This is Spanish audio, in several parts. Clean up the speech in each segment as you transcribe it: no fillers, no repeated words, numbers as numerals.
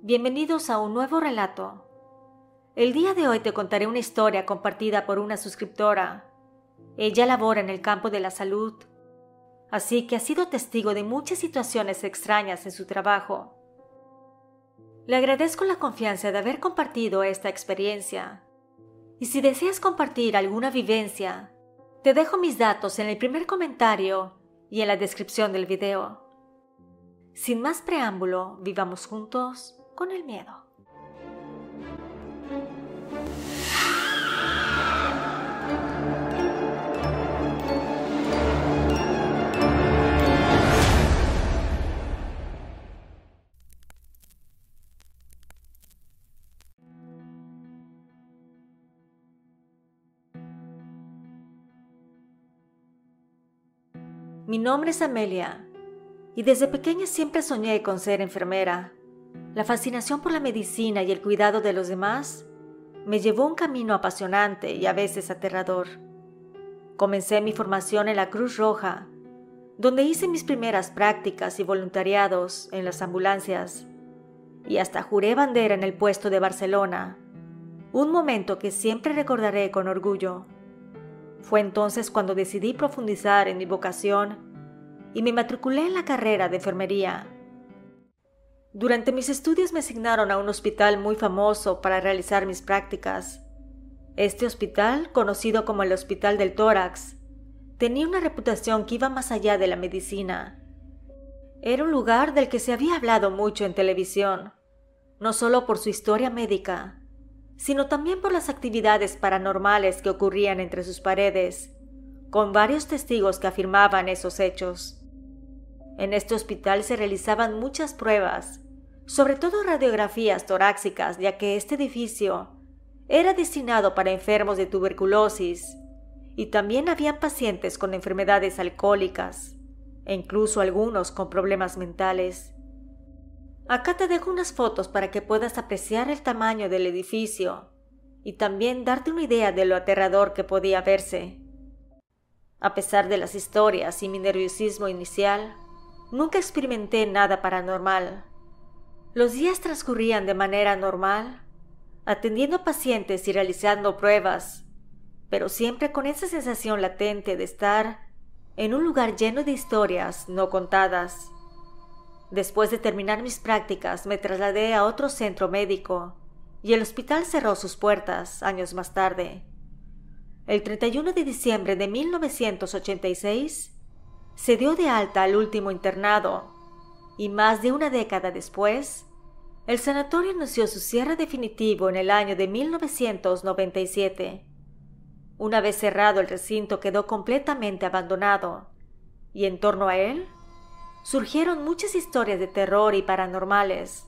Bienvenidos a un nuevo relato. El día de hoy te contaré una historia compartida por una suscriptora. Ella labora en el campo de la salud, así que ha sido testigo de muchas situaciones extrañas en su trabajo. Le agradezco la confianza de haber compartido esta experiencia. Y si deseas compartir alguna vivencia, te dejo mis datos en el primer comentario y en la descripción del video. Sin más preámbulo, vivamos juntos con el miedo. Mi nombre es Amelia y desde pequeña siempre soñé con ser enfermera. La fascinación por la medicina y el cuidado de los demás me llevó a un camino apasionante y a veces aterrador. Comencé mi formación en la Cruz Roja, donde hice mis primeras prácticas y voluntariados en las ambulancias, y hasta juré bandera en el puesto de Barcelona, un momento que siempre recordaré con orgullo. Fue entonces cuando decidí profundizar en mi vocación y me matriculé en la carrera de enfermería. Durante mis estudios me asignaron a un hospital muy famoso para realizar mis prácticas. Este hospital, conocido como el Hospital del Tórax, tenía una reputación que iba más allá de la medicina. Era un lugar del que se había hablado mucho en televisión, no solo por su historia médica, sino también por las actividades paranormales que ocurrían entre sus paredes, con varios testigos que afirmaban esos hechos. En este hospital se realizaban muchas pruebas, sobre todo radiografías torácicas, ya que este edificio era destinado para enfermos de tuberculosis y también habían pacientes con enfermedades alcohólicas e incluso algunos con problemas mentales. Acá te dejo unas fotos para que puedas apreciar el tamaño del edificio y también darte una idea de lo aterrador que podía verse. A pesar de las historias y mi nerviosismo inicial, nunca experimenté nada paranormal. Los días transcurrían de manera normal, atendiendo pacientes y realizando pruebas, pero siempre con esa sensación latente de estar en un lugar lleno de historias no contadas. Después de terminar mis prácticas, me trasladé a otro centro médico y el hospital cerró sus puertas años más tarde. El 31 de diciembre de 1986 se dio de alta al último internado y más de una década después, el sanatorio anunció su cierre definitivo en el año de 1997. Una vez cerrado, el recinto quedó completamente abandonado y en torno a él surgieron muchas historias de terror y paranormales,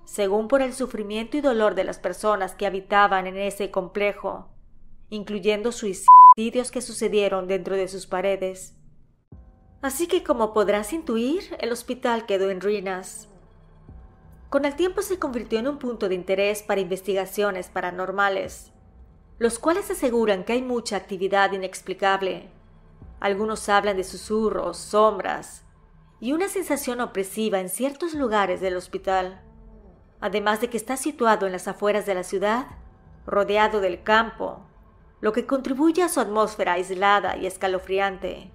según por el sufrimiento y dolor de las personas que habitaban en ese complejo, incluyendo suicidios que sucedieron dentro de sus paredes. Así que, como podrás intuir, el hospital quedó en ruinas. Con el tiempo se convirtió en un punto de interés para investigaciones paranormales, los cuales aseguran que hay mucha actividad inexplicable. Algunos hablan de susurros, sombras y una sensación opresiva en ciertos lugares del hospital, además de que está situado en las afueras de la ciudad, rodeado del campo, lo que contribuye a su atmósfera aislada y escalofriante.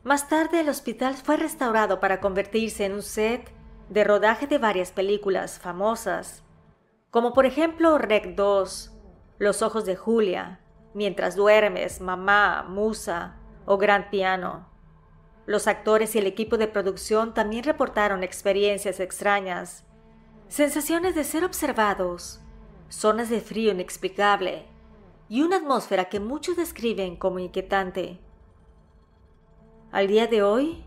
Más tarde el hospital fue restaurado para convertirse en un set de rodaje de varias películas famosas, como por ejemplo Rec 2, Los ojos de Julia, Mientras duermes, Mamá, Musa o Gran Piano. Los actores y el equipo de producción también reportaron experiencias extrañas, sensaciones de ser observados, zonas de frío inexplicable y una atmósfera que muchos describen como inquietante. Al día de hoy,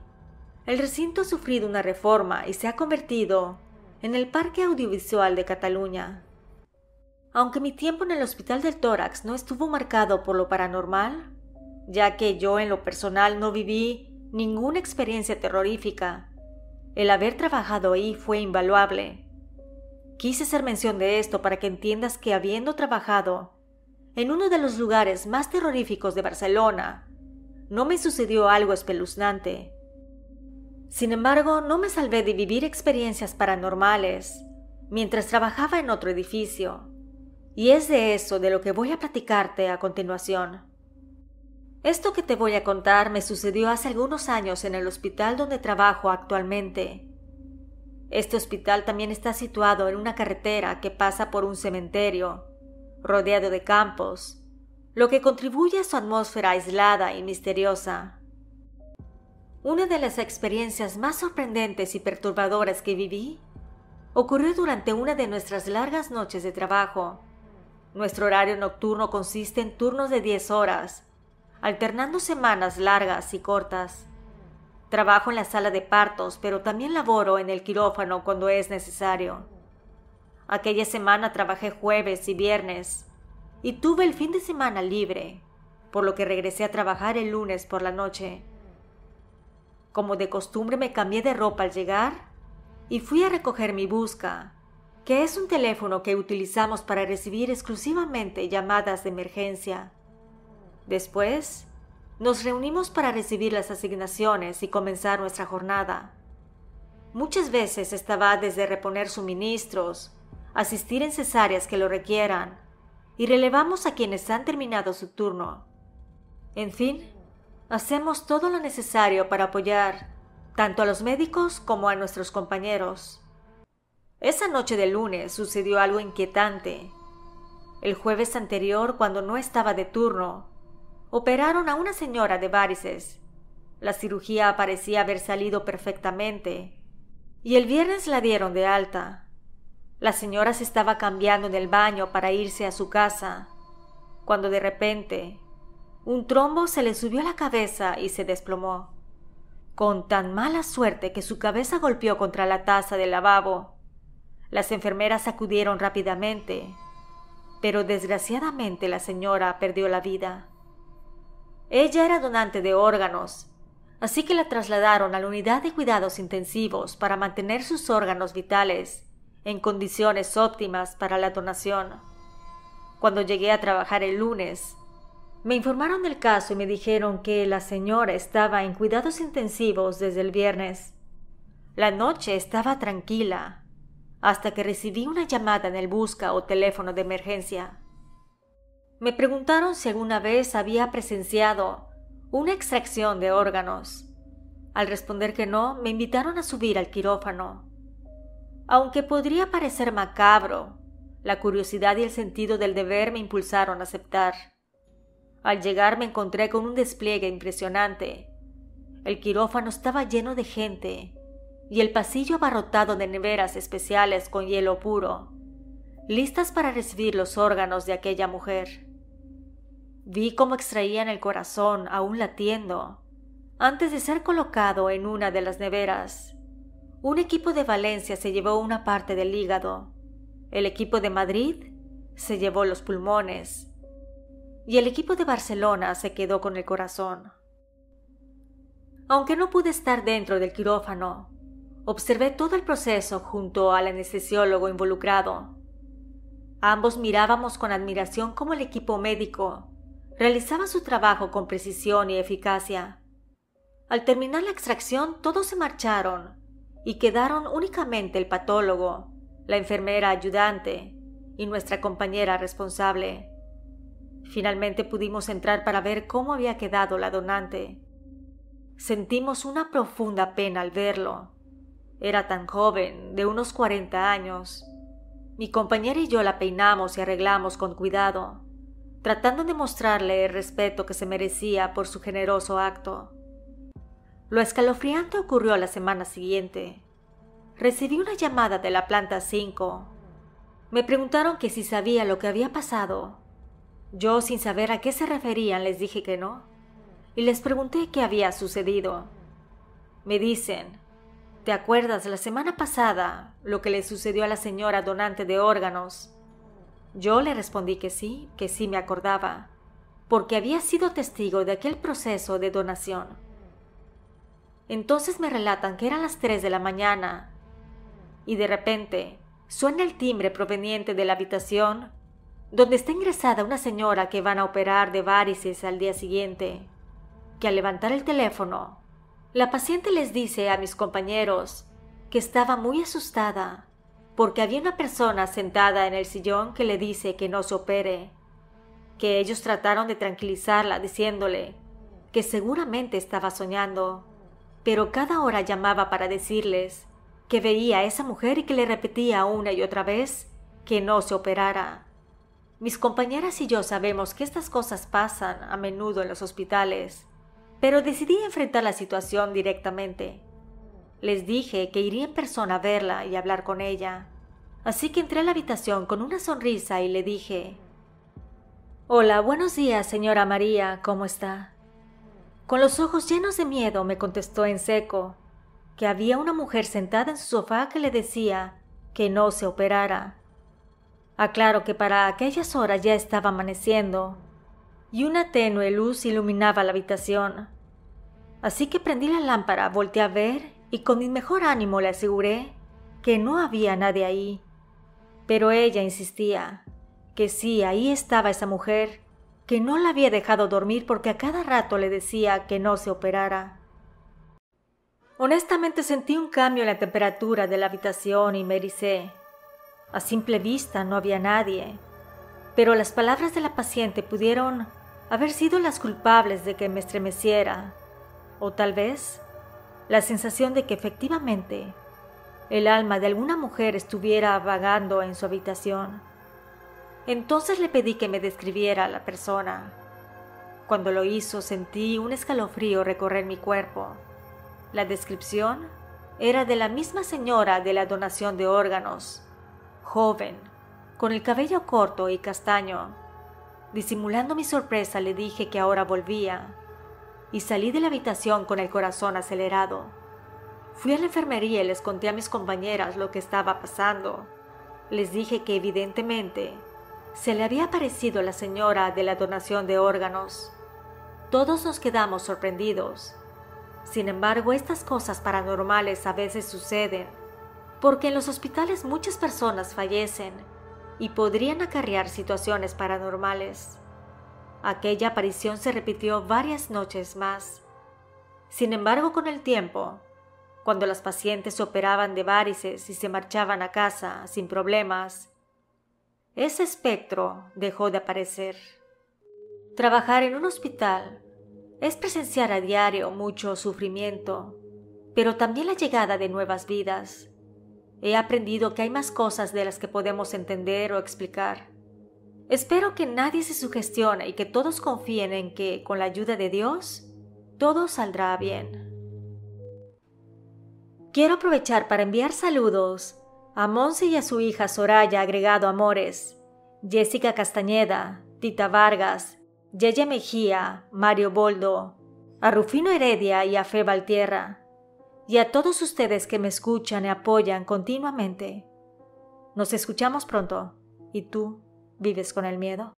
el recinto ha sufrido una reforma y se ha convertido en el Parque Audiovisual de Cataluña. Aunque mi tiempo en el Hospital del Tórax no estuvo marcado por lo paranormal, ya que yo en lo personal no viví ninguna experiencia terrorífica, el haber trabajado ahí fue invaluable. Quise hacer mención de esto para que entiendas que habiendo trabajado en uno de los lugares más terroríficos de Barcelona, no me sucedió algo espeluznante. Sin embargo, no me salvé de vivir experiencias paranormales, mientras trabajaba en otro edificio, y es de eso de lo que voy a platicarte a continuación. Esto que te voy a contar me sucedió hace algunos años en el hospital donde trabajo actualmente. Este hospital también está situado en una carretera que pasa por un cementerio, rodeado de campos, lo que contribuye a su atmósfera aislada y misteriosa. Una de las experiencias más sorprendentes y perturbadoras que viví ocurrió durante una de nuestras largas noches de trabajo. Nuestro horario nocturno consiste en turnos de 10 horas, alternando semanas largas y cortas. Trabajo en la sala de partos, pero también laboro en el quirófano cuando es necesario. Aquella semana trabajé jueves y viernes, y tuve el fin de semana libre, por lo que regresé a trabajar el lunes por la noche. Como de costumbre me cambié de ropa al llegar y fui a recoger mi busca, que es un teléfono que utilizamos para recibir exclusivamente llamadas de emergencia. Después, nos reunimos para recibir las asignaciones y comenzar nuestra jornada. Muchas veces esta va desde reponer suministros, asistir en cesáreas que lo requieran, y relevamos a quienes han terminado su turno. En fin, hacemos todo lo necesario para apoyar tanto a los médicos como a nuestros compañeros. Esa noche de lunes sucedió algo inquietante. El jueves anterior, cuando no estaba de turno, operaron a una señora de varices. La cirugía parecía haber salido perfectamente, y el viernes la dieron de alta. La señora se estaba cambiando en el baño para irse a su casa, cuando de repente un trombo se le subió a la cabeza y se desplomó, con tan mala suerte que su cabeza golpeó contra la taza del lavabo. Las enfermeras acudieron rápidamente, pero desgraciadamente la señora perdió la vida. Ella era donante de órganos, así que la trasladaron a la unidad de cuidados intensivos para mantener sus órganos vitales en condiciones óptimas para la donación. Cuando llegué a trabajar el lunes, me informaron del caso y me dijeron que la señora estaba en cuidados intensivos desde el viernes. La noche estaba tranquila, hasta que recibí una llamada en el busca o teléfono de emergencia. Me preguntaron si alguna vez había presenciado una extracción de órganos. Al responder que no, me invitaron a subir al quirófano. Aunque podría parecer macabro, la curiosidad y el sentido del deber me impulsaron a aceptar. Al llegar me encontré con un despliegue impresionante. El quirófano estaba lleno de gente y el pasillo abarrotado de neveras especiales con hielo puro, listas para recibir los órganos de aquella mujer. Vi cómo extraían el corazón aún latiendo, antes de ser colocado en una de las neveras. Un equipo de Valencia se llevó una parte del hígado, el equipo de Madrid se llevó los pulmones, y el equipo de Barcelona se quedó con el corazón. Aunque no pude estar dentro del quirófano, observé todo el proceso junto al anestesiólogo involucrado. Ambos mirábamos con admiración cómo el equipo médico realizaba su trabajo con precisión y eficacia. Al terminar la extracción, todos se marcharon y quedaron únicamente el patólogo, la enfermera ayudante y nuestra compañera responsable. Finalmente pudimos entrar para ver cómo había quedado la donante. Sentimos una profunda pena al verlo. Era tan joven, de unos 40 años. Mi compañera y yo la peinamos y arreglamos con cuidado, tratando de mostrarle el respeto que se merecía por su generoso acto. Lo escalofriante ocurrió la semana siguiente. Recibí una llamada de la planta 5. Me preguntaron que si sabía lo que había pasado. Yo, sin saber a qué se referían, les dije que no, y les pregunté qué había sucedido. Me dicen: ¿te acuerdas la semana pasada lo que le sucedió a la señora donante de órganos? Yo le respondí que sí me acordaba, porque había sido testigo de aquel proceso de donación. Entonces me relatan que eran las 3 de la mañana, y de repente suena el timbre proveniente de la habitación donde está ingresada una señora que van a operar de varices al día siguiente, que al levantar el teléfono, la paciente les dice a mis compañeros que estaba muy asustada porque había una persona sentada en el sillón que le dice que no se opere, que ellos trataron de tranquilizarla diciéndole que seguramente estaba soñando, pero cada hora llamaba para decirles que veía a esa mujer y que le repetía una y otra vez que no se operara. Mis compañeras y yo sabemos que estas cosas pasan a menudo en los hospitales, pero decidí enfrentar la situación directamente. Les dije que iría en persona a verla y hablar con ella, así que entré a la habitación con una sonrisa y le dije: «Hola, buenos días, señora María, ¿cómo está?». Con los ojos llenos de miedo me contestó en seco que había una mujer sentada en su sofá que le decía que no se operara. Aclaro que para aquellas horas ya estaba amaneciendo y una tenue luz iluminaba la habitación. Así que prendí la lámpara, volteé a ver y con mi mejor ánimo le aseguré que no había nadie ahí. Pero ella insistía que sí, ahí estaba esa mujer, que no la había dejado dormir porque a cada rato le decía que no se operara. Honestamente sentí un cambio en la temperatura de la habitación y me ericé. A simple vista no había nadie, pero las palabras de la paciente pudieron haber sido las culpables de que me estremeciera, o tal vez la sensación de que efectivamente el alma de alguna mujer estuviera vagando en su habitación. Entonces le pedí que me describiera a la persona. Cuando lo hizo sentí un escalofrío recorrer mi cuerpo. La descripción era de la misma señora de la donación de órganos, joven, con el cabello corto y castaño. Disimulando mi sorpresa le dije que ahora volvía y salí de la habitación con el corazón acelerado. Fui a la enfermería y les conté a mis compañeras lo que estaba pasando. Les dije que evidentemente se le había aparecido la señora de la donación de órganos. Todos nos quedamos sorprendidos. Sin embargo, estas cosas paranormales a veces suceden, porque en los hospitales muchas personas fallecen y podrían acarrear situaciones paranormales. Aquella aparición se repitió varias noches más. Sin embargo, con el tiempo, cuando las pacientes se operaban de varices y se marchaban a casa sin problemas, ese espectro dejó de aparecer. Trabajar en un hospital es presenciar a diario mucho sufrimiento, pero también la llegada de nuevas vidas. He aprendido que hay más cosas de las que podemos entender o explicar. Espero que nadie se sugestione y que todos confíen en que, con la ayuda de Dios, todo saldrá bien. Quiero aprovechar para enviar saludos a Monse y a su hija Soraya Agregado Amores, Jessica Castañeda, Tita Vargas, Yeye Mejía, Mario Boldo, a Rufino Heredia y a Fe Valtierra, y a todos ustedes que me escuchan y apoyan continuamente. Nos escuchamos pronto. ¿Y tú vives con el miedo?